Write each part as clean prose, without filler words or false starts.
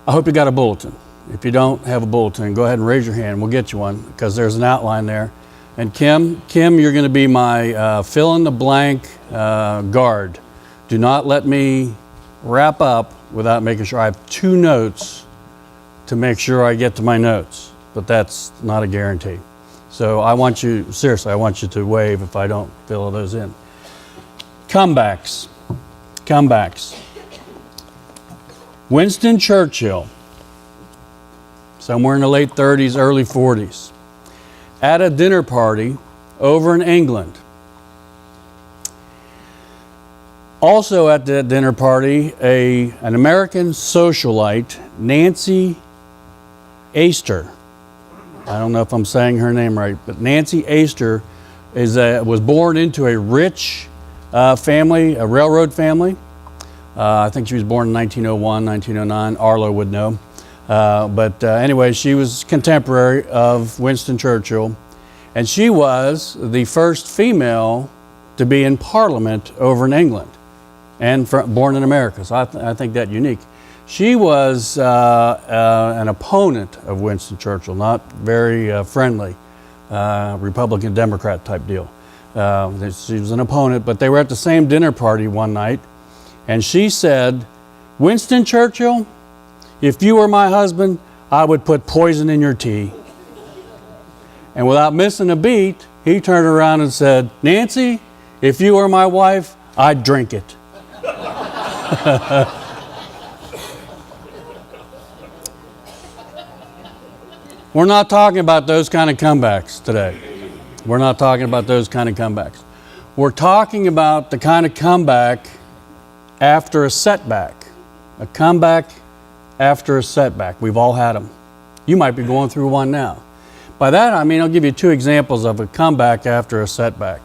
I hope you got a bulletin. If you don't have a bulletin, go ahead and raise your hand. We'll get you one because there's an outline there. And Kim, you're going to be my fill-in-the-blank guard. Do not let me wrap up without making sure I have 2 notes to make sure I get to my notes. But that's not a guarantee. So I want you, seriously, I want you to wave if I don't fill those in. Comebacks. Winston Churchill, somewhere in the late 30s, early 40s, at a dinner party over in England. Also at that dinner party, an American socialite, Nancy Astor. I don't know if I'm saying her name right, but Nancy Astor was born into a rich family, a railroad family. I think she was born in 1901, 1909. Arlo would know. Anyway, she was contemporary of Winston Churchill, and she was the first female to be in Parliament over in England and born in America. So I think that unique. She was an opponent of Winston Churchill, not very friendly, Republican Democrat type deal. She was an opponent, but they were at the same dinner party one night, and she said, "Winston Churchill, if you were my husband, I would put poison in your tea." And without missing a beat, he turned around and said, "Nancy, if you were my wife, I'd drink it." We're not talking about those kind of comebacks today. We're not talking about those kind of comebacks. We're talking about the kind of comeback after a setback. A comeback after a setback. We've all had them. You might be going through one now. By that I mean, I'll give you 2 examples of a comeback after a setback.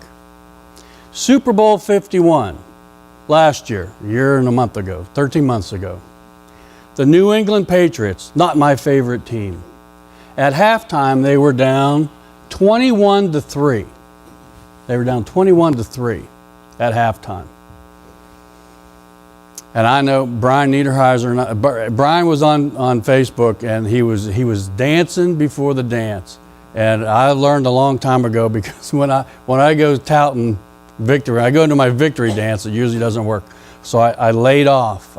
Super Bowl 51 last year, a year and a month ago, 13 months ago. The New England Patriots, not my favorite team. At halftime, they were down 21-3. They were down 21-3 at halftime. And I know Brian Niederheiser, Brian was on Facebook, and he was dancing before the dance. And I learned a long time ago, because when I go touting victory, I go into my victory dance, it usually doesn't work. So I laid off.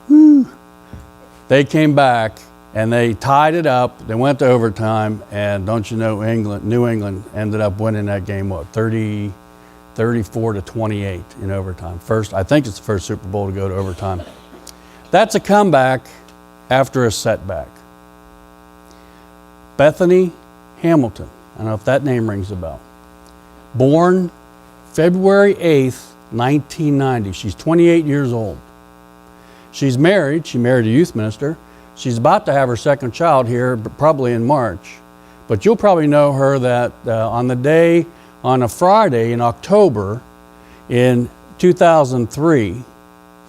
Woo. They came back and they tied it up. They went to overtime, and don't you know, New England ended up winning that game, 34-28 in overtime. I think it's the first Super Bowl to go to overtime. That's a comeback after a setback. Bethany Hamilton, I don't know if that name rings a bell. Born February 8th, 1990. She's 28 years old. She's married. She married a youth minister. She's about to have her second child here, probably in March. But you'll probably know her that on a Friday in October in 2003,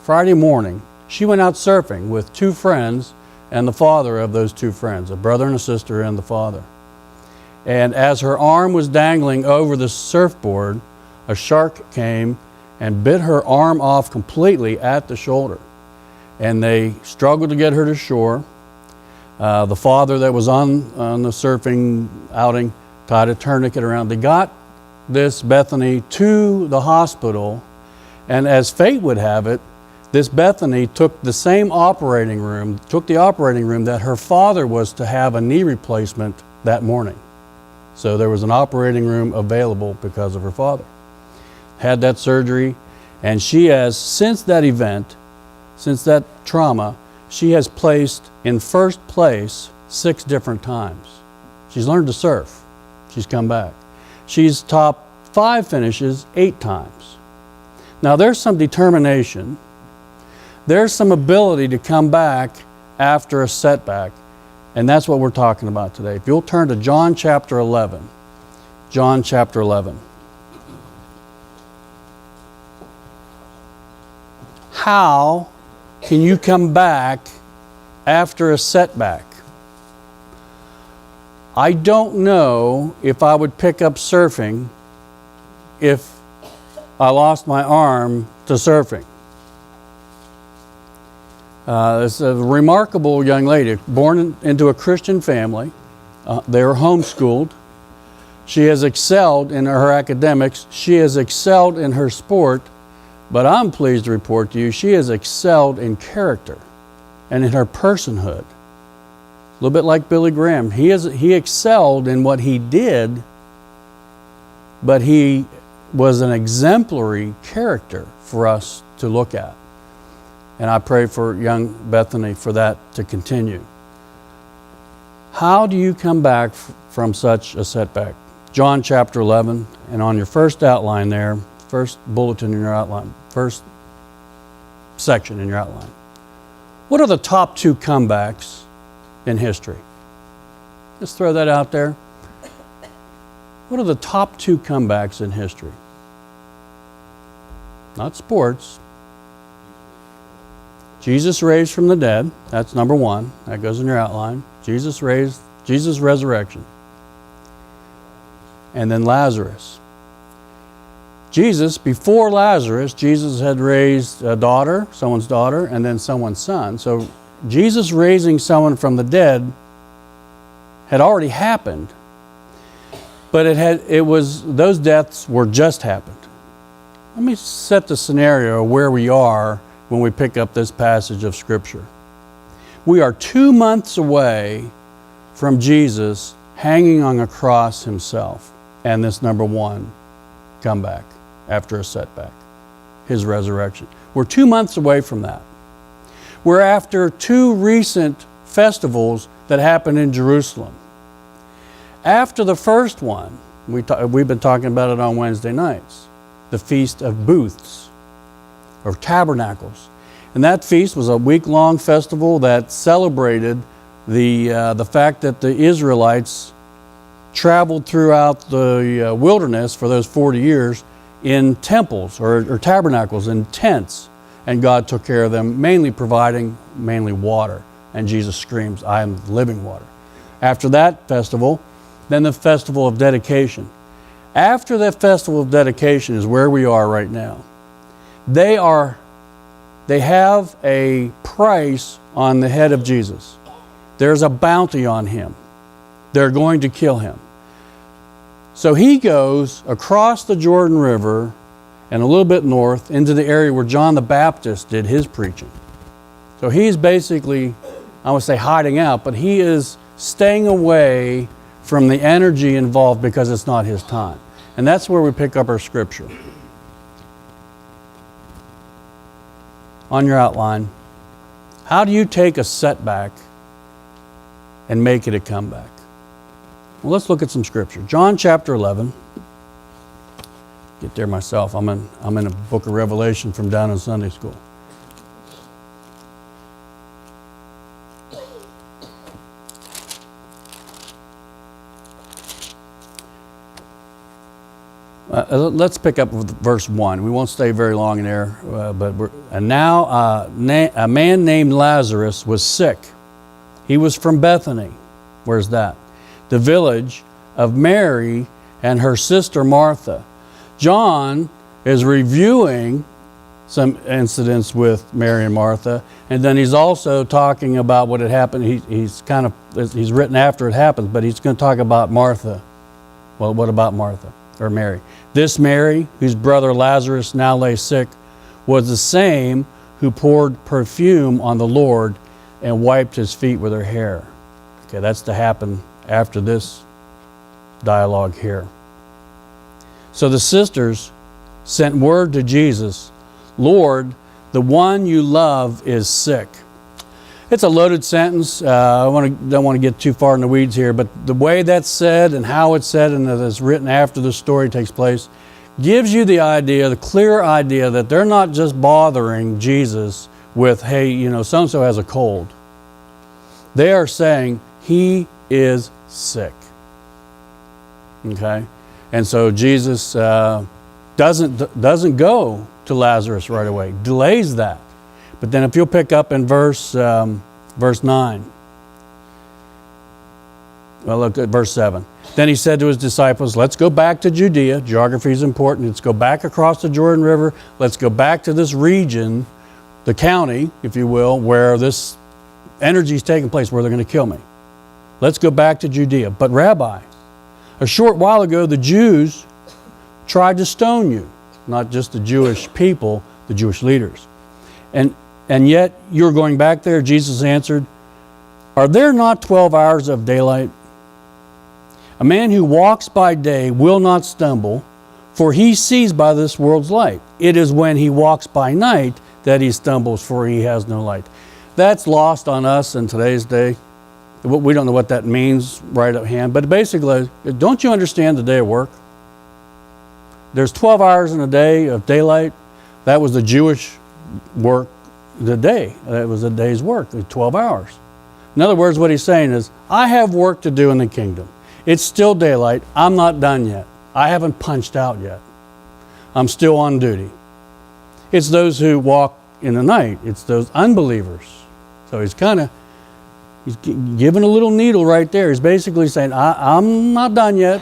Friday morning, she went out surfing with 2 friends and the father of those 2 friends, a brother and a sister and the father. And as her arm was dangling over the surfboard, a shark came and bit her arm off completely at the shoulder. And they struggled to get her to shore. The father that was on the surfing outing tied a tourniquet around. They got this Bethany to the hospital, and as fate would have it, this Bethany took the operating room that her father was to have a knee replacement that morning. So there was an operating room available because of her father. Had that surgery, and she has, since that event, since that trauma, she has placed in first place 6 different times. She's learned to surf. She's come back. She's top 5 finishes 8 times. Now there's some determination. There's some ability to come back after a setback. And that's what we're talking about today. If you'll turn to John chapter 11. John chapter 11. How can you come back after a setback? I don't know if I would pick up surfing if I lost my arm to surfing. It's a remarkable young lady, born into a Christian family. They were homeschooled. She has excelled in her academics. She has excelled in her sport. But I'm pleased to report to you, she has excelled in character and in her personhood. A little bit like Billy Graham. He excelled in what he did, but he was an exemplary character for us to look at. And I pray for young Bethany for that to continue. How do you come back from such a setback? John chapter 11, and on your first outline there, first bulletin in your outline, first section in your outline. What are the top 2 comebacks in history? Just throw that out there. What are the top 2 comebacks in history? Not sports. Jesus raised from the dead. That's number 1. That goes in your outline. Jesus resurrection. And then Lazarus. Jesus, before Lazarus, Jesus had raised a daughter, someone's daughter, and then someone's son. So Jesus raising someone from the dead had already happened, but those deaths were just happened. Let me set the scenario where we are when we pick up this passage of Scripture. We are 2 months away from Jesus hanging on a cross himself, and this number 1 comeback after a setback, his resurrection. We're 2 months away from that. We're after 2 recent festivals that happened in Jerusalem. After the first one, we've been talking about it on Wednesday nights, the Feast of Booths, or Tabernacles. And that feast was a week-long festival that celebrated the fact that the Israelites traveled throughout the wilderness for those 40 years in temples or tabernacles, in tents, and God took care of them, providing water. And Jesus screams, "I am living water." After that festival, then the festival of dedication. After that festival of dedication is where we are right now. They have a price on the head of Jesus. There's a bounty on him. They're going to kill him. So he goes across the Jordan River and a little bit north into the area where John the Baptist did his preaching. So he's basically, I would say hiding out, but he is staying away from the energy involved because it's not his time. And that's where we pick up our scripture. On your outline, how do you take a setback and make it a comeback? Well, let's look at some scripture. John chapter 11. Get there myself. I'm in a book of Revelation from down in Sunday school. Let's pick up with verse 1. We won't stay very long in there. Now a man named Lazarus was sick. He was from Bethany. Where's that? The village of Mary and her sister Martha. John is reviewing some incidents with Mary and Martha, and then he's also talking about what had happened. He's written after it happens, but he's going to talk about Martha. Well, what about Martha or Mary? This Mary, whose brother Lazarus now lay sick, was the same who poured perfume on the Lord and wiped his feet with her hair. Okay, that's to happen after this dialogue here. So the sisters sent word to Jesus, "Lord, the one you love is sick." It's a loaded sentence. I don't want to get too far in the weeds here, but the way that's said and how it's said and that it's written after the story takes place gives you the idea, the clear idea that they're not just bothering Jesus with, hey, so-and-so has a cold. They are saying, he is sick. Okay? And so Jesus doesn't go to Lazarus right away, delays that. But then if you'll pick up in verse 9. Well, look at verse 7. Then he said to his disciples, let's go back to Judea. Geography is important. Let's go back across the Jordan River. Let's go back to this region the county, if you will, where this energy is taking place, where they're going to kill me. Let's go back to Judea. But Rabbi, a short while ago, the Jews tried to stone you, not just the Jewish people, the Jewish leaders. And yet you're going back there. Jesus answered, are there not 12 hours of daylight? A man who walks by day will not stumble, for he sees by this world's light. It is when he walks by night that he stumbles, for he has no light. That's lost on us in today's day. We don't know what that means right at hand, but basically, don't you understand the day of work? There's 12 hours in a day of daylight. That was the Jewish work, the day. That was a day's work, 12 hours. In other words, what he's saying is, I have work to do in the kingdom. It's still daylight. I'm not done yet. I haven't punched out yet. I'm still on duty. It's those who walk in the night. It's those unbelievers. So he's giving a little needle right there. He's basically saying, I'm not done yet.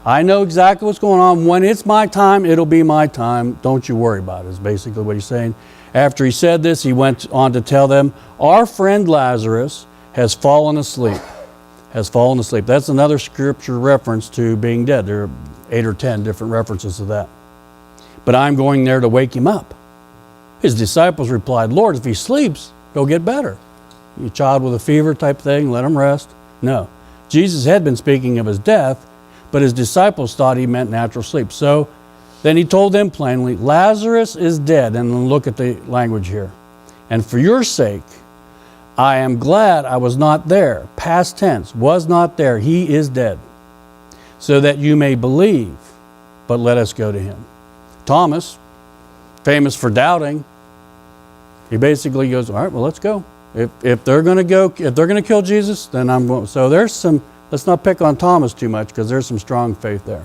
I know exactly what's going on. When it's my time, it'll be my time. Don't you worry about it, is basically what he's saying. After he said this, he went on to tell them, our friend Lazarus has fallen asleep. Has fallen asleep. That's another scripture reference to being dead. There are 8 or 10 different references to that. But I'm going there to wake him up. His disciples replied, Lord, if he sleeps, he'll get better. A child with a fever type thing, let him rest. No. Jesus had been speaking of his death, but his disciples thought he meant natural sleep. So then he told them plainly, Lazarus is dead. And look at the language here. And for your sake, I am glad I was not there. Past tense, was not there. He is dead. So that you may believe. But let us go to him. Thomas, famous for doubting, he basically goes, all right, well, let's go. If they're going to kill Jesus, then I'm going. So there's some, let's not pick on Thomas too much, because there's some strong faith there.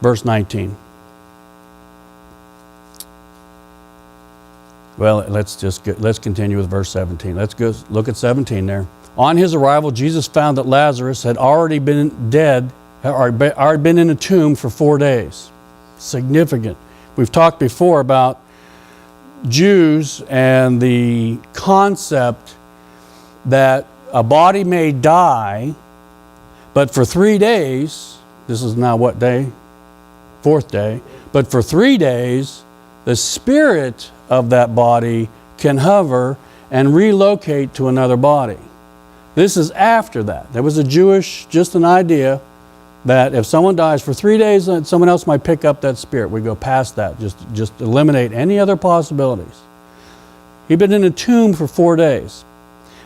Verse 19. Well, let's continue with verse 17. Let's go look at 17 there. On his arrival, Jesus found that Lazarus had already been dead, or already been in a tomb for 4 days. Significant. We've talked before about Jews and the concept that a body may die, but for 3 days, this is now what day? 4th day. But for 3 days, the spirit of that body can hover and relocate to another body. This is after that. There was just an idea that if someone dies for 3 days, someone else might pick up that spirit. We go past that, just eliminate any other possibilities. He'd been in a tomb for 4 days.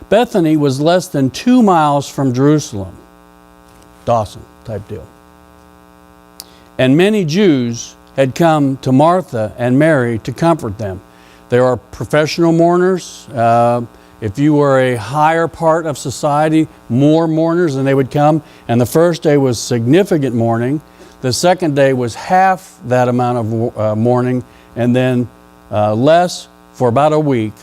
Bethany was less than 2 miles from Jerusalem. Dawson type deal. And many Jews had come to Martha and Mary to comfort them. There are professional mourners. If you were a higher part of society, more mourners, and they would come. And the first day was significant mourning. The second day was half that amount of mourning, and then less for about a week.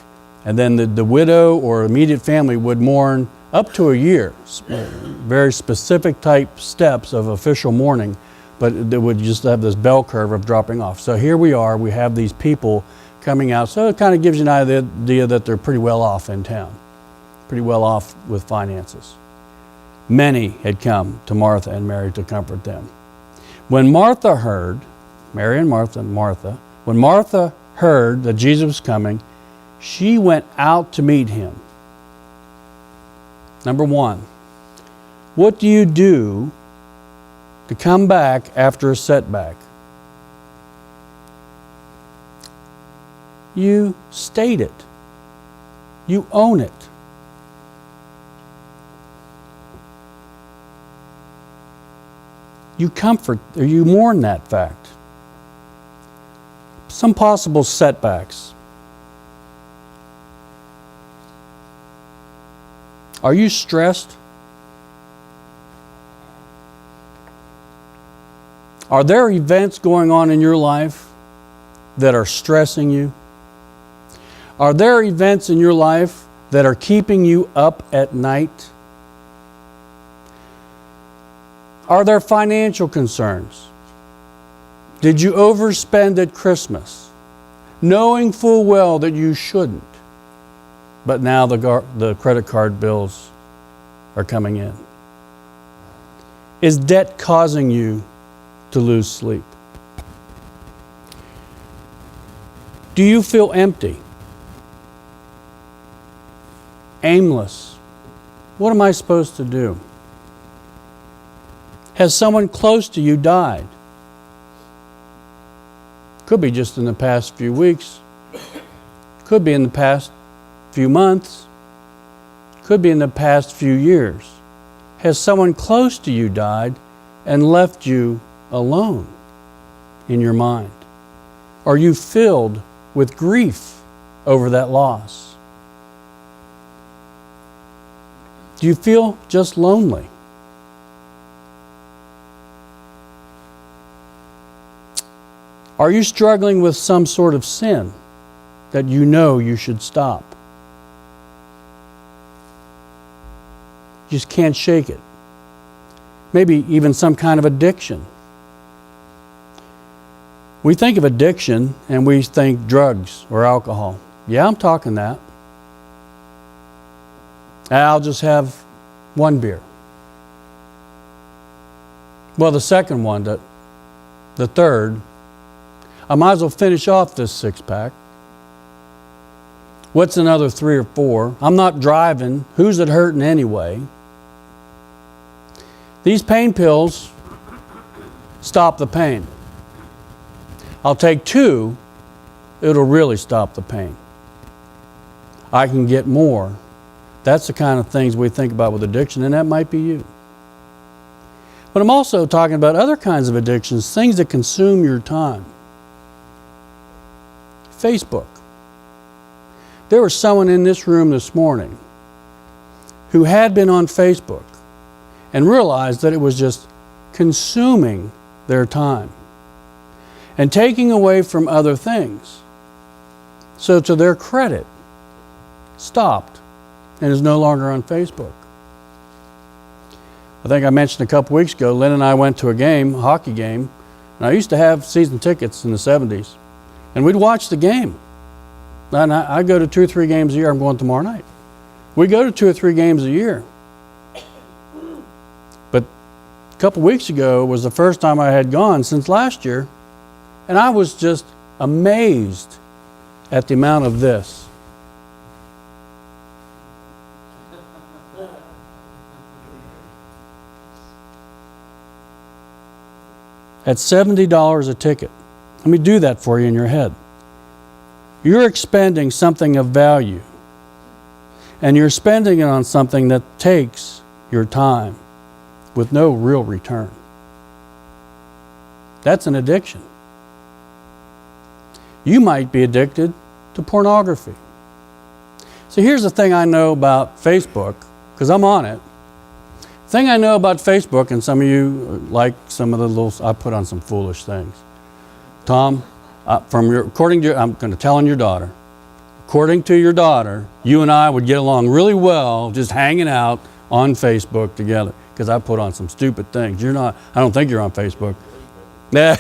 And then the widow or immediate family would mourn up to a year. Very specific type steps of official mourning, but they would just have this bell curve of dropping off. So here we are, we have these people coming out. So it kind of gives you an idea that they're pretty well off in town, pretty well off with finances. Many had come to Martha and Mary to comfort them. When Martha heard, Mary and Martha, when Martha heard that Jesus was coming, she went out to meet him. Number one, what do you do to come back after a setback? You state it. You own it. You comfort, or you mourn that fact. Some possible setbacks. Are you stressed? Are there events going on in your life that are stressing you? Are there events in your life that are keeping you up at night? Are there financial concerns? Did you overspend at Christmas? knowing full well that you shouldn't. But now the credit card bills are coming in. Is debt causing you to lose sleep? Do you feel empty? Aimless? What am I supposed to do? Has someone close to you died? Could be just in the past few weeks. Could be in the past few months. Could be in the past few years. Has someone close to you died and left you alone in your mind? Are you filled with grief over that loss? Do you feel just lonely? Are you struggling with some sort of sin that you know you should stop? You just can't shake it. Maybe even some kind of addiction. We think of addiction and we think drugs or alcohol. Yeah, I'm talking that. I'll just have one beer. Well, the second one, the third, I might as well finish off this 6-pack. What's another 3 or 4? I'm not driving. Who's it hurting anyway? These pain pills stop the pain. I'll take 2, it'll really stop the pain. I can get more. That's the kind of things we think about with addiction, and that might be you. But I'm also talking about other kinds of addictions, things that consume your time. Facebook. There was someone in this room this morning who had been on Facebook and realized that it was just consuming their time and taking away from other things. So to their credit, stopped and is no longer on Facebook. I think I mentioned a couple weeks ago, Lynn and I went to a hockey game, and I used to have season tickets in the 70s, and we'd watch the game. And I go to 2 or 3 games a year. I'm going tomorrow night. We go to 2 or 3 games a year. But a couple weeks ago was the first time I had gone since last year, and I was just amazed at the amount of this. At $70 a ticket. Let me do that for you in your head. You're expending something of value, and you're spending it on something that takes your time with no real return. That's an addiction. You might be addicted to pornography. So here's the thing I know about Facebook, because I'm on it. The thing I know about Facebook, and some of you like some of the little, I put on some foolish things. Tom, according to I'm going to tell on your daughter. According to your daughter, you and I would get along really well just hanging out on Facebook together, because I put on some stupid things. You're not, I don't think you're on Facebook. I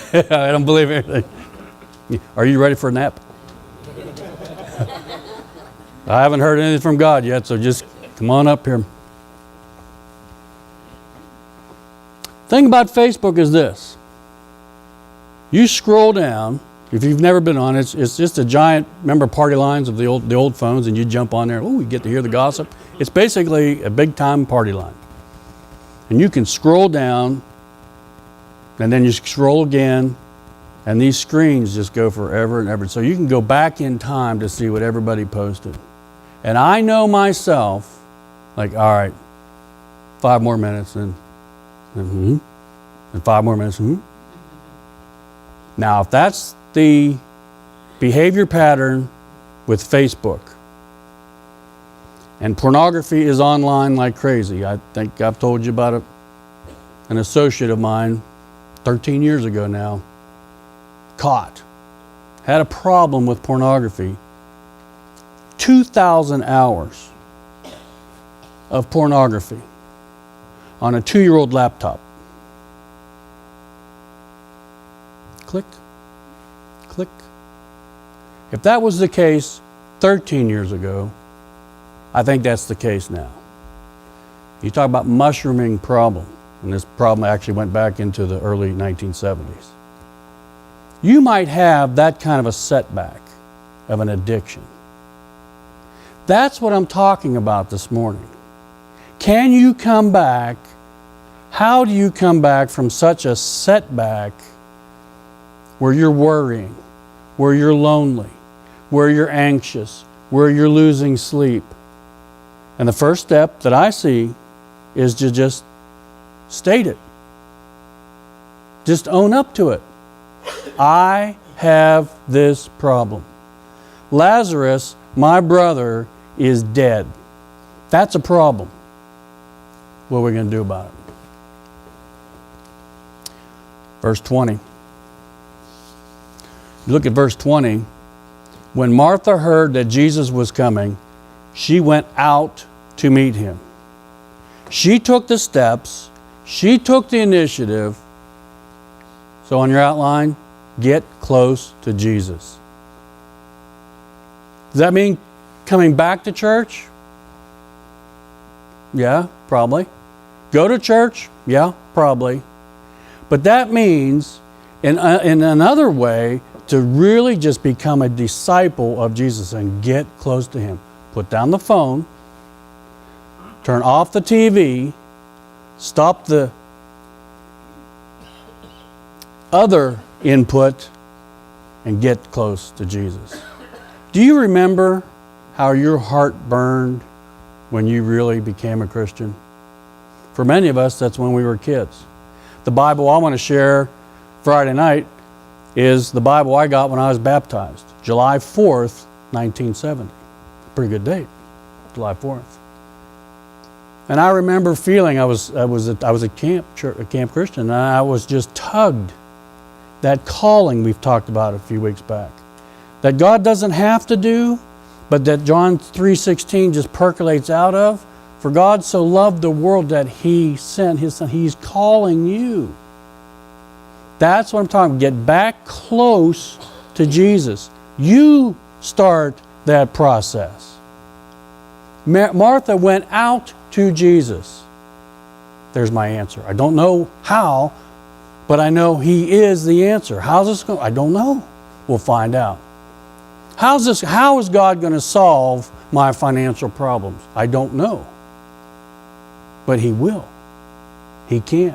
don't believe anything. Are you ready for a nap? I haven't heard anything from God yet, so just come on up here. Thing about Facebook is this. You scroll down, if you've never been on it, it's just a giant, remember party lines of the old phones, and you jump on there, you get to hear the gossip. It's basically a big time party line. And you can scroll down, and then you scroll again, and these screens just go forever and ever. So you can go back in time to see what everybody posted. And I know myself, like, all right, 5 more minutes, and 5 more minutes. Now, if that's the behavior pattern with Facebook, and pornography is online like crazy. I think I've told you about an associate of mine 13 years ago now, had a problem with pornography. 2,000 hours of pornography on a 2-year-old laptop. Click, click. If that was the case 13 years ago, I think that's the case now. You talk about mushrooming problem, and this problem actually went back into the early 1970s. You might have that kind of a setback of an addiction. That's what I'm talking about this morning. Can you come back? How do you come back from such a setback where you're worrying, where you're lonely, where you're anxious, where you're losing sleep? And the first step that I see is to just state it. Just own up to it. I have this problem. Lazarus, my brother, is dead. That's a problem. What are we going to do about it? Verse 20. Look at verse 20. When Martha heard that Jesus was coming, she went out to meet him. She took the steps. She took the initiative. So on your outline, get close to Jesus. Does that mean coming back to church? Yeah, probably. Go to church? Yeah, probably. But that means, in another way, to really just become a disciple of Jesus and get close to him. Put down the phone, turn off the TV, stop the other input, and get close to Jesus. Do you remember how your heart burned when you really became a Christian? For many of us, that's when we were kids. The Bible I want to share Friday night is the Bible I got when I was baptized, July 4th, 1970. Pretty good date, July 4th. And I remember feeling I was a camp Christian, and I was just tugged. That calling we've talked about a few weeks back, that God doesn't have to do, but that John 3:16 just percolates out of. For God so loved the world that He sent His Son. He's calling you. That's what I'm talking about. Get back close to Jesus. You start that process. Martha went out to Jesus. There's my answer. I don't know how, but I know He is the answer. How's this going? I don't know. We'll find out. How is God going to solve my financial problems? I don't know. But He will. He can.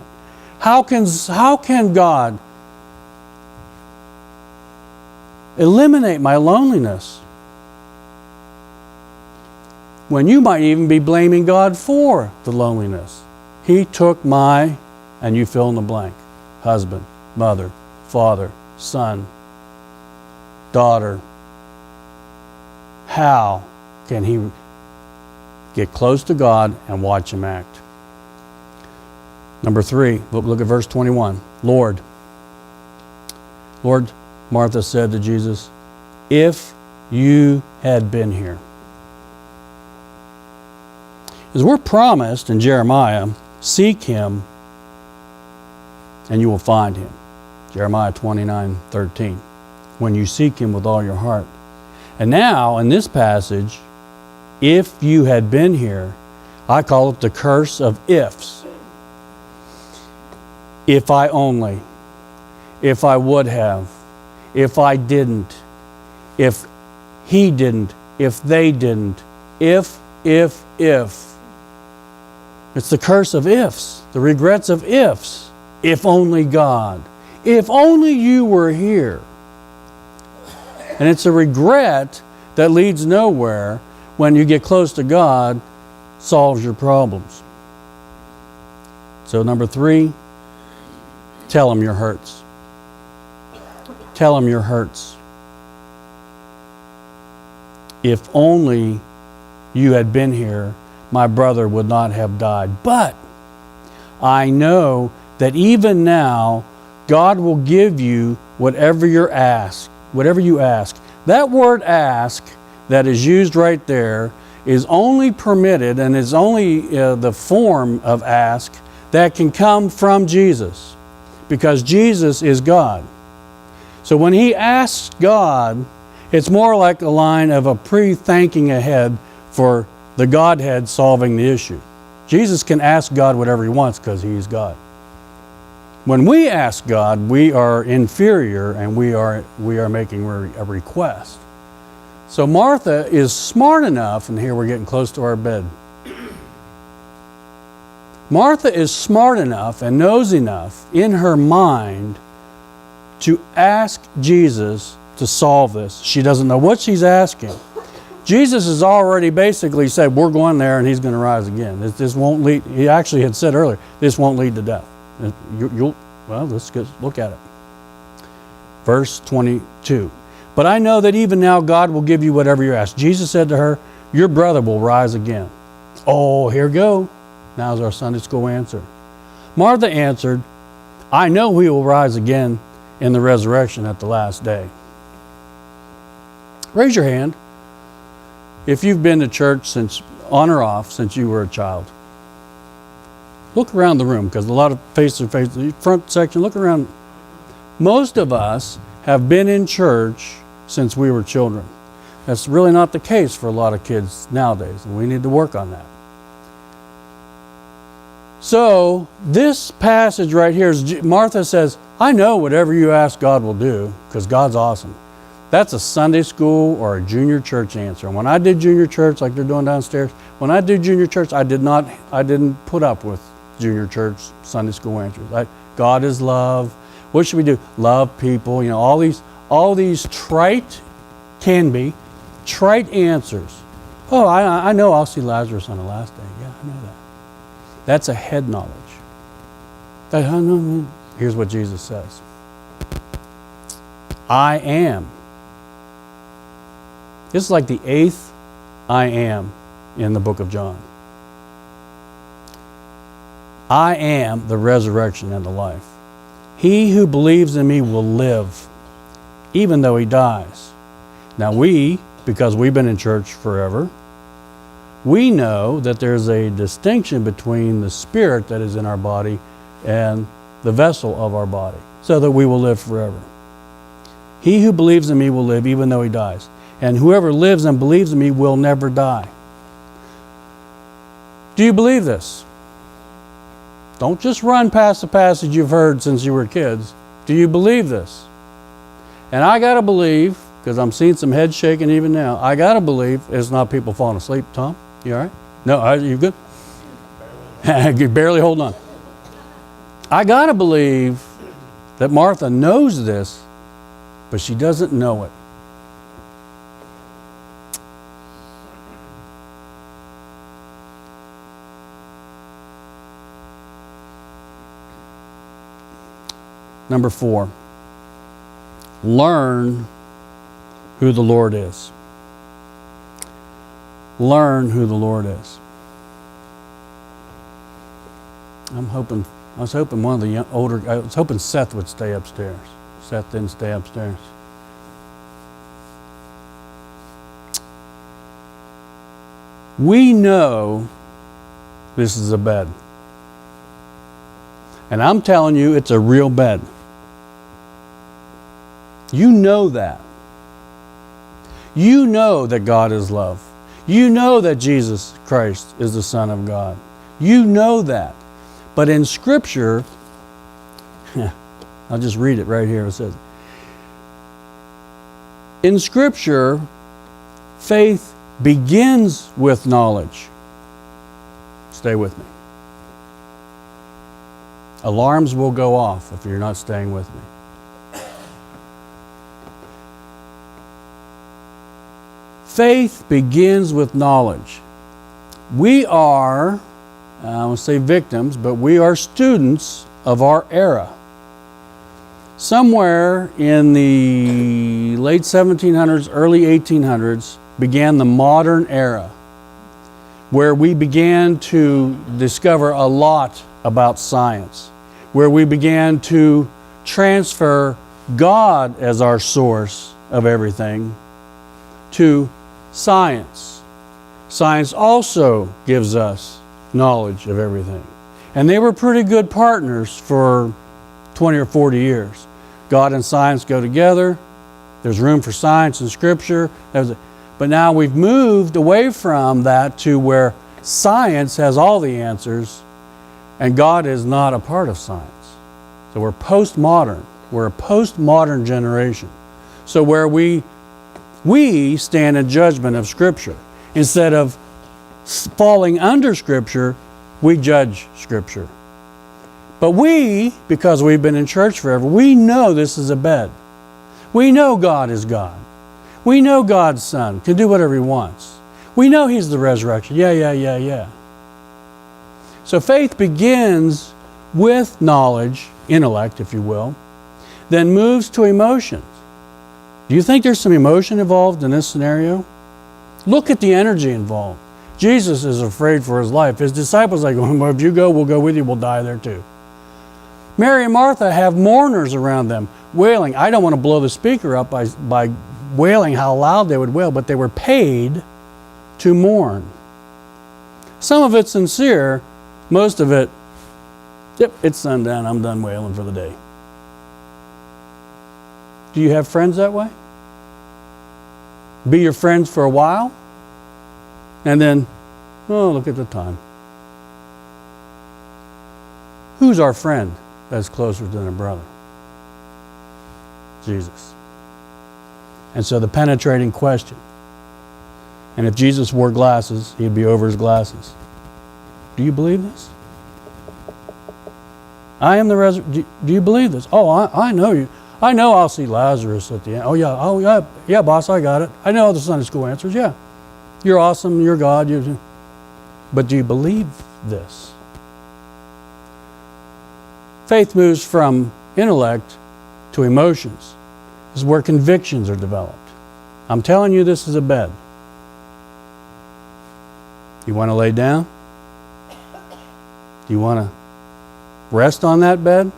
How can God eliminate my loneliness when you might even be blaming God for the loneliness? He took my, and you fill in the blank, husband, mother, father, son, daughter. How can He get close to God and watch Him act? Number 3, look at verse 21. Lord, Martha said to Jesus, if you had been here. As we're promised in Jeremiah, seek Him and you will find Him. Jeremiah 29:13. When you seek Him with all your heart. And now, in this passage, if you had been here, I call it the curse of ifs. If I only, if I would have, if I didn't, if he didn't, if they didn't, if. It's the curse of ifs, the regrets of ifs. If only God, if only you were here. And it's a regret that leads nowhere. When you get close to God, solves your problems. So number 3, tell Him your hurts. Tell Him your hurts. If only you had been here, my brother would not have died. But I know that even now, God will give you whatever you ask. Whatever you ask. That word ask that is used right there is only permitted and is only the form of ask that can come from Jesus, because Jesus is God. So when he asks God, It's more like a line of a pre-thanking ahead for the Godhead solving the issue. Jesus can ask God whatever he wants because he's God. When we ask God, we are inferior and we are making a request. So Martha is smart enough, and here we're getting close to our bed. Martha is smart enough and knows enough in her mind to ask Jesus to solve this. She doesn't know what she's asking. Jesus has already basically said, we're going there and he's going to rise again. This won't lead, he actually had said earlier, this won't lead to death. Well, let's look at it. Verse 22. But I know that even now God will give you whatever you ask. Jesus said to her, your brother will rise again. Oh, here we go. Now's our Sunday school answer. Martha answered, I know he will rise again in the resurrection at the last day. Raise your hand if you've been to church since on or off since you were a child. Look around the room, because a lot of face-to-face, the front section, look around. Most of us have been in church since we were children. That's really not the case for a lot of kids nowadays, and we need to work on that. So this passage right here is Martha says, I know whatever you ask God will do, because God's awesome. That's a Sunday school or a junior church answer. And when I did junior church, like they're doing downstairs, when I did junior church, I didn't put up with junior church Sunday school answers. God is love. What should we do? Love people. You know, all these trite answers. Oh, I know I'll see Lazarus on the last day. Yeah, I know that. That's a head knowledge. Here's what Jesus says. I am. This is like the 8th I am in the book of John. I am the resurrection and the life. He who believes in me will live, even though he dies. Now because we've been in church forever, we know that there's a distinction between the spirit that is in our body and the vessel of our body, so that we will live forever. He who believes in me will live, even though he dies. And whoever lives and believes in me will never die. Do you believe this? Don't just run past the passage you've heard since you were kids. Do you believe this? And I got to believe, because I'm seeing some heads shaking even now, I got to believe it's not people falling asleep. Tom, you all right? No, you good? You're barely holding on. I got to believe that Martha knows this, but she doesn't know it. Number 4, learn who the Lord is. Learn who the Lord is. I was hoping one of the I was hoping Seth would stay upstairs. Seth didn't stay upstairs. We know this is a bed. And I'm telling you, it's a real bed. You know that. You know that God is love. You know that Jesus Christ is the Son of God. You know that. But in Scripture, I'll just read it right here. It says, in Scripture, faith begins with knowledge. Stay with me. Alarms will go off if you're not staying with me. Faith begins with knowledge. We are, I won't say victims, but we are students of our era. Somewhere in the late 1700s, early 1800s, began the modern era, where we began to discover a lot about science, where we began to transfer God as our source of everything to science. Science also gives us knowledge of everything. And they were pretty good partners for 20 or 40 years. God and science go together. There's room for science and Scripture. But now we've moved away from that to where science has all the answers and God is not a part of science. So we're postmodern. We're a postmodern generation. So where we stand in judgment of Scripture. Instead of falling under Scripture, we judge Scripture. But we, because we've been in church forever, we know this is a bed. We know God is God. We know God's Son can do whatever He wants. We know He's the resurrection. Yeah. So faith begins with knowledge, intellect, if you will, then moves to emotions. Do you think there's some emotion involved in this scenario? Look at the energy involved. Jesus is afraid for His life. His disciples are going, well, if you go, we'll go with you. We'll die there too. Mary and Martha have mourners around them wailing. I don't want to blow the speaker up by wailing how loud they would wail, but they were paid to mourn. Some of it's sincere, most of it, yep, it's sundown, I'm done wailing for the day. Do you have friends that way? Be your friends for a while, and then, oh, look at the time. Who's our friend that's closer than a brother? Jesus. And so the penetrating question, and if Jesus wore glasses, He'd be over His glasses. Do you believe this? I am the resurrection. Do you believe this? Oh, I know you. I know I'll see Lazarus at the end. Oh yeah, boss, I got it. I know the Sunday school answers. Yeah, you're awesome. You're God. But do you believe this? Faith moves from intellect to emotions. This is where convictions are developed. I'm telling you, this is a bed. You want to lay down? Do you want to rest on that bed?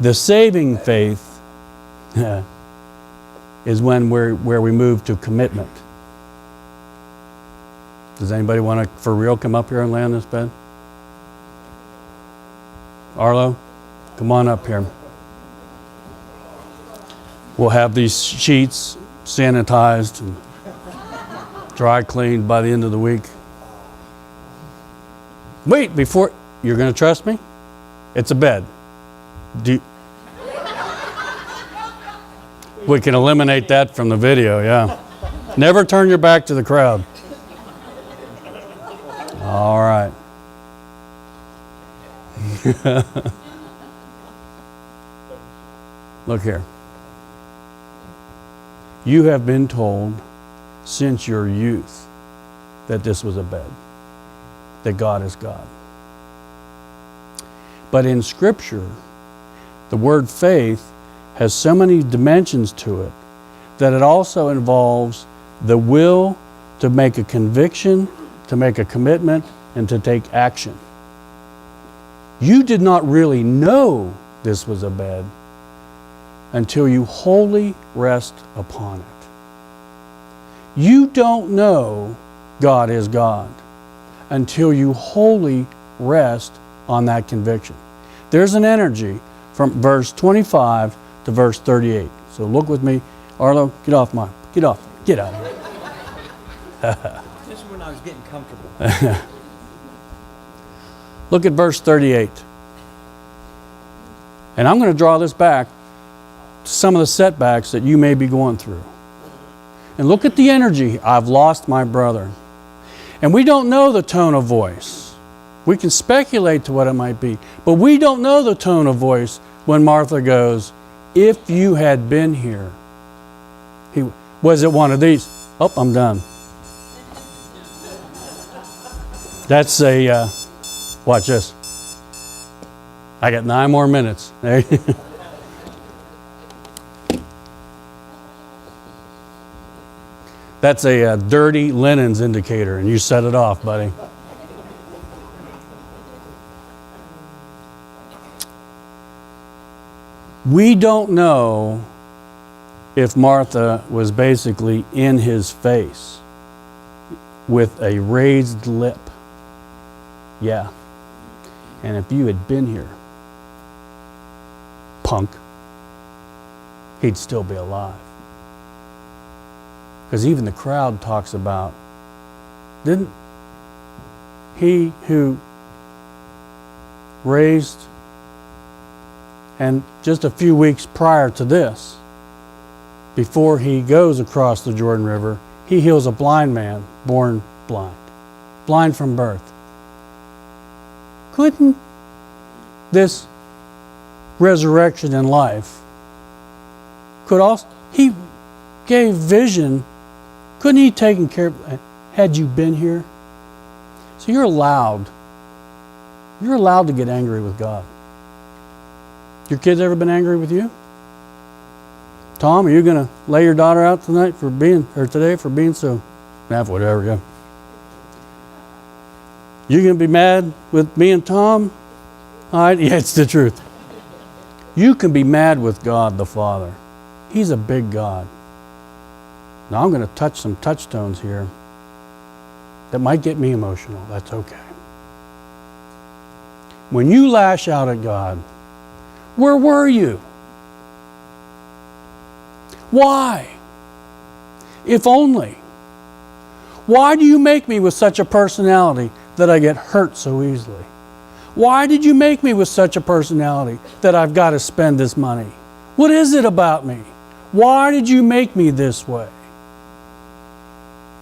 The saving faith is where we move to commitment. Does anybody want to, for real, come up here and lay on this bed? Arlo, come on up here. We'll have these sheets sanitized and dry cleaned by the end of the week. Wait, before, you're going to trust me? It's a bed. We can eliminate that from the video, yeah. Never turn your back to the crowd. All right. Look here. You have been told since your youth that this was a bed, that God is God. But in Scripture, the word faith has so many dimensions to it that it also involves the will to make a conviction, to make a commitment, and to take action. You did not really know this was a bed until you wholly rest upon it. You don't know God is God until you wholly rest on that conviction. There's an energy from verse 25 to verse 38. So look with me. Arlo, get out of here. This is when I was getting comfortable. Look at verse 38. And I'm going to draw this back to some of the setbacks that you may be going through. And look at the energy. I've lost my brother. And we don't know the tone of voice. We can speculate to what it might be, but we don't know the tone of voice when Martha goes, if you had been here. Was it one of these? Oh, I'm done. That's a, watch this. I got 9 more minutes. There you go. That's a dirty linens indicator, and you set it off, buddy. We don't know if Martha was basically in his face with a raised lip. Yeah. And if you had been here, punk. he'd still be alive. Because even the crowd talks about, didn't he who raised, and just a few weeks prior to this, before he goes across the Jordan River, he heals a blind man born blind from birth. Couldn't this resurrection in life could also, he gave vision, couldn't he taken care of, had you been here? So you're allowed to get angry with God. Your kids ever been angry with you? Tom, are you going to lay your daughter out today for being so, whatever, yeah. You going to be mad with me and Tom? All right, yeah, it's the truth. You can be mad with God the Father. He's a big God. Now I'm going to touch some touchstones here that might get me emotional. That's okay. When you lash out at God, where were you? Why? If only. Why do you make me with such a personality that I get hurt so easily? Why did you make me with such a personality that I've got to spend this money? What is it about me? Why did you make me this way?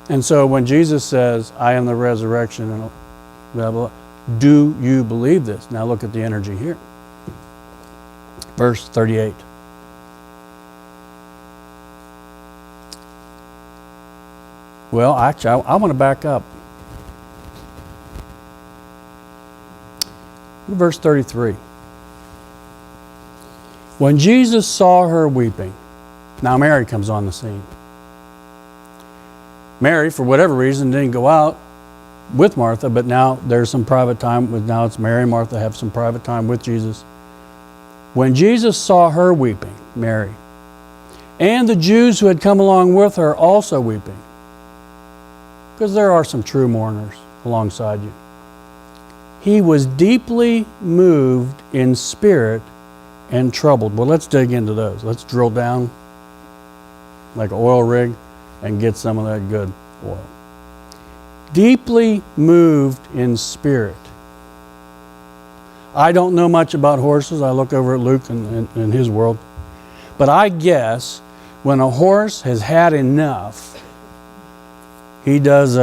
And so when Jesus says, I am the resurrection and blah, blah, blah, do you believe this? Now look at the energy here. Verse 38. Well, actually, I want to back up. Verse 33. When Jesus saw her weeping, now Mary comes on the scene. Mary, for whatever reason, didn't go out with Martha, but now there's some private time. Now it's Mary and Martha have some private time with Jesus. When Jesus saw her weeping, Mary, and the Jews who had come along with her also weeping, because there are some true mourners alongside you, he was deeply moved in spirit and troubled. Well, let's dig into those. Let's drill down like an oil rig and get some of that good oil. Deeply moved in spirit. I don't know much about horses. I look over at Luke and his world. But I guess when a horse has had enough, he does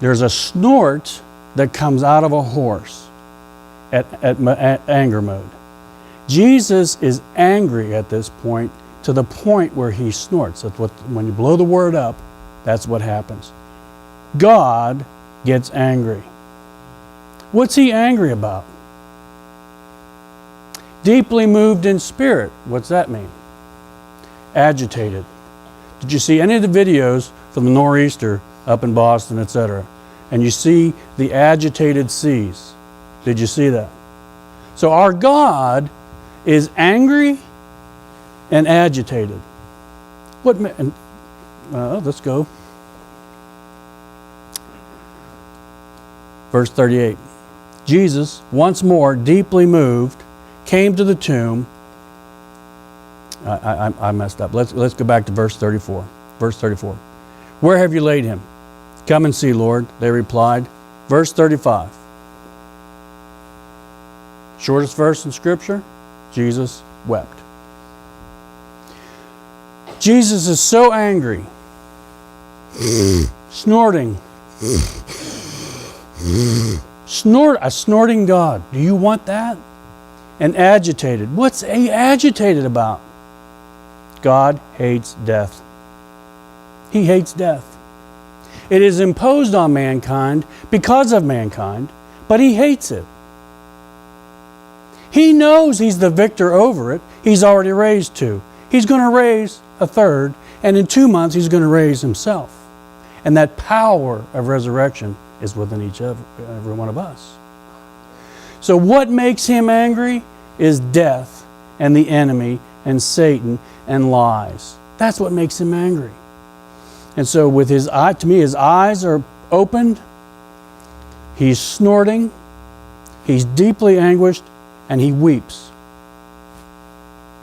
there's a snort that comes out of a horse at anger mode. Jesus is angry at this point, to the point where he snorts. That's what, when you blow the word up, that's what happens. God gets angry. What's he angry about? Deeply moved in spirit. What's that mean? Agitated. Did you see any of the videos from the nor'easter up in Boston, etc.? And you see the agitated seas. Did you see that? So our God is angry and agitated. Let's go. Verse 38. Jesus, once more deeply moved, came to the tomb. I messed up. Let's go back to verse 34. Verse 34. Where have you laid him? Come and see, Lord, they replied. Verse 35. Shortest verse in Scripture. Jesus wept. Jesus is so angry, snorting. A snorting God. Do you want that? And agitated. What's he agitated about? God hates death. He hates death. It is imposed on mankind because of mankind, but he hates it. He knows he's the victor over it. He's already raised two. He's going to raise a third, and in 2 months he's going to raise himself. And that power of resurrection is within every one of us. So what makes him angry is death and the enemy and Satan and lies. That's what makes him angry. And so with his eye, to me, his eyes are opened. He's snorting. He's deeply anguished, and he weeps.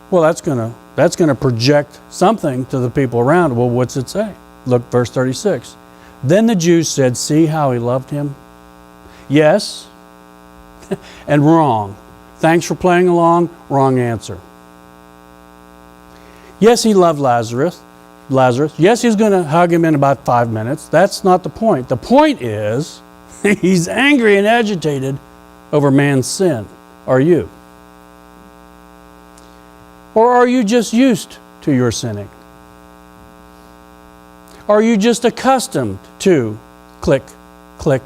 Well, that's going to That's going to project something to the people around. Well, what's it say? Look, verse 36. Then the Jews said, see how he loved him? Yes, and wrong. Thanks for playing along. Wrong answer. Yes, he loved Lazarus. Yes, he's going to hug him in about 5 minutes. That's not the point. The point is, he's angry and agitated over man's sin. Are you? Or are you just used to your sinning? Are you just accustomed to click, click,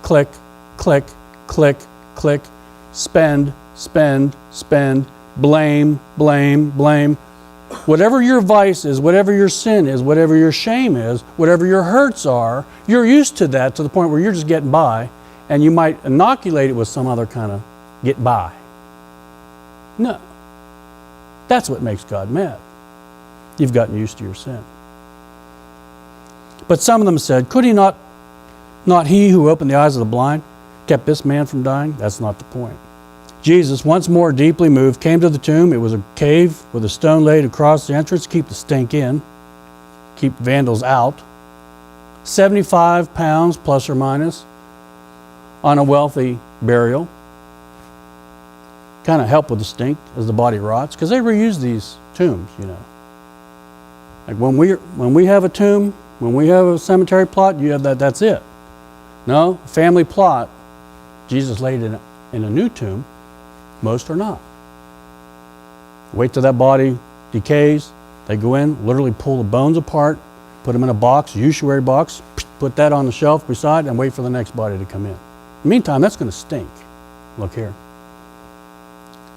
click, click, click, click, spend, spend, spend, blame, blame, blame? Whatever your vice is, whatever your sin is, whatever your shame is, whatever your hurts are, you're used to that to the point where you're just getting by, and you might inoculate it with some other kind of get by. No. That's what makes God mad. You've gotten used to your sin. But some of them said, could he not he who opened the eyes of the blind, kept this man from dying? That's not the point. Jesus, once more deeply moved, came to the tomb. It was a cave with a stone laid across the entrance, keep the stink in, keep vandals out. 75 pounds plus or minus on a wealthy burial. Kind of help with the stink as the body rots, because they reuse these tombs, you know. Like when we have a tomb, when we have a cemetery plot, you have that, that's it. No, family plot, Jesus laid in a new tomb, most are not. Wait till that body decays, they go in, literally pull the bones apart, put them in a box, a ossuary box, put that on the shelf beside, and wait for the next body to come in. In the meantime, that's going to stink. Look here.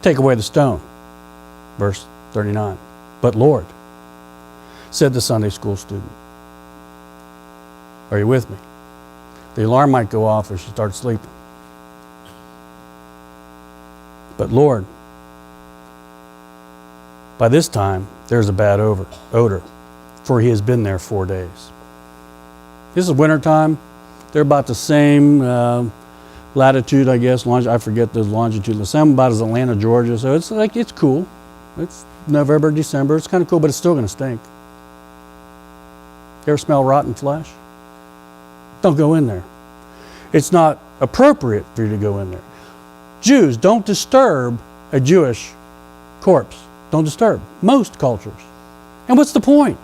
Take away the stone. Verse 39. But Lord, said the Sunday school student. Are you with me? The alarm might go off if she starts sleeping. But Lord, by this time, there's a bad odor, for he has been there 4 days. This is wintertime. They're about the same latitude, I guess. I forget the longitude. The same about as Atlanta, Georgia. So it's cool. It's November, December. It's kind of cool, but it's still going to stink. You ever smell rotten flesh? Don't go in there. It's not appropriate for you to go in there. Jews, don't disturb a Jewish corpse. Don't disturb. Most cultures. And what's the point?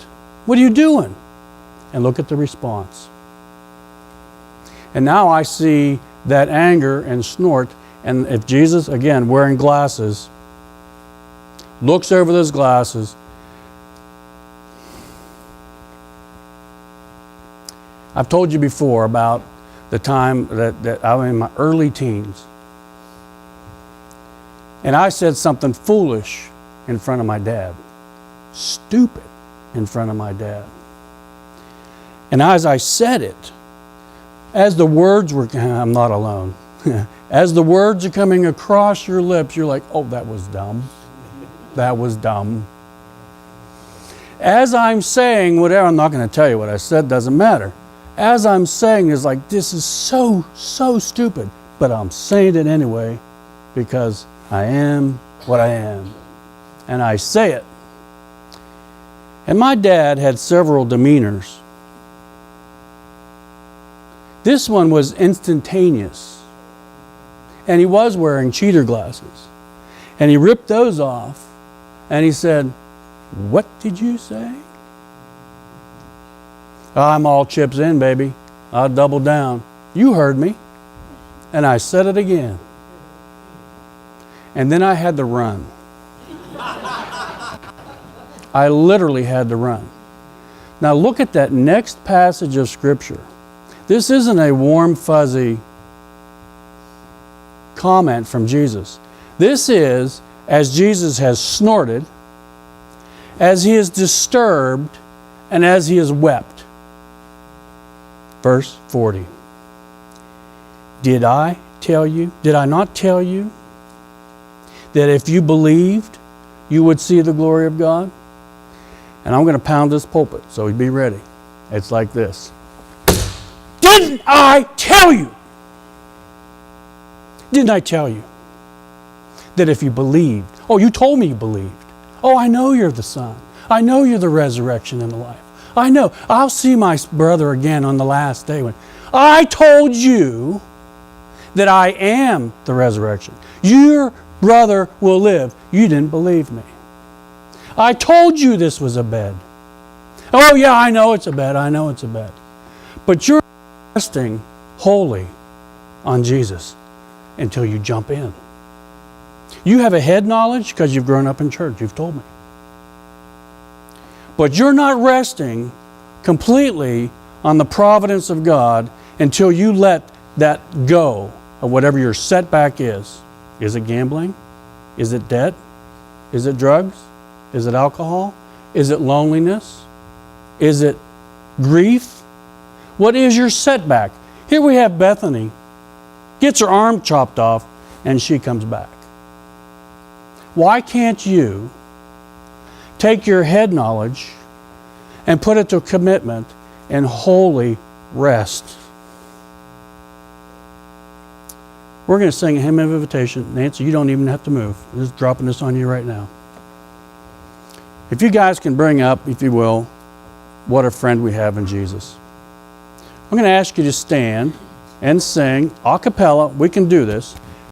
What are you doing? And look at the response. And now I see that anger and snort, and if Jesus, again, wearing glasses, looks over those glasses, I've told you before about the time that I was in my early teens, and I said something foolish in front of my dad, stupid in front of my dad. And as I said it, as the words were, I'm not alone. As the words are coming across your lips, you're like, oh, that was dumb. That was dumb. As I'm saying whatever, I'm not going to tell you what I said, doesn't matter. As I'm saying is like, this is so stupid, but I'm saying it anyway because I am what I am. And I say it. And my dad had several demeanors. This one was instantaneous. And he was wearing cheater glasses. And he ripped those off and he said, what did you say? I'm all chips in, baby. I'll double down. You heard me. And I said it again. And then I had to run. I literally had to run. Now look at that next passage of Scripture. This isn't a warm, fuzzy comment from Jesus. This is, as Jesus has snorted, as he is disturbed, and as he has wept. Verse 40. Did I not tell you that if you believed, you would see the glory of God? And I'm going to pound this pulpit, so be ready. It's like this. Didn't I tell you? Didn't I tell you that if you believed? Oh, you told me you believed. Oh, I know you're the Son. I know you're the resurrection and the life. I know. I'll see my brother again on the last day when I told you that I am the resurrection. Your brother will live. You didn't believe me. I told you this was a bed. Oh yeah, I know it's a bed. I know it's a bed. But you're resting wholly on Jesus until you jump in. You have a head knowledge because you've grown up in church. You've told me. But you're not resting completely on the providence of God until you let that go of whatever your setback is. Is it gambling? Is it debt? Is it drugs? Is it alcohol? Is it loneliness? Is it grief? What is your setback? Here we have Bethany. Gets her arm chopped off and she comes back. Why can't you take your head knowledge and put it to commitment and wholly rest? We're going to sing a hymn of invitation. Nancy, you don't even have to move. I'm just dropping this on you right now. If you guys can bring up, if you will, what a friend we have in Jesus. I'm going to ask you to stand and sing a cappella. We can do this.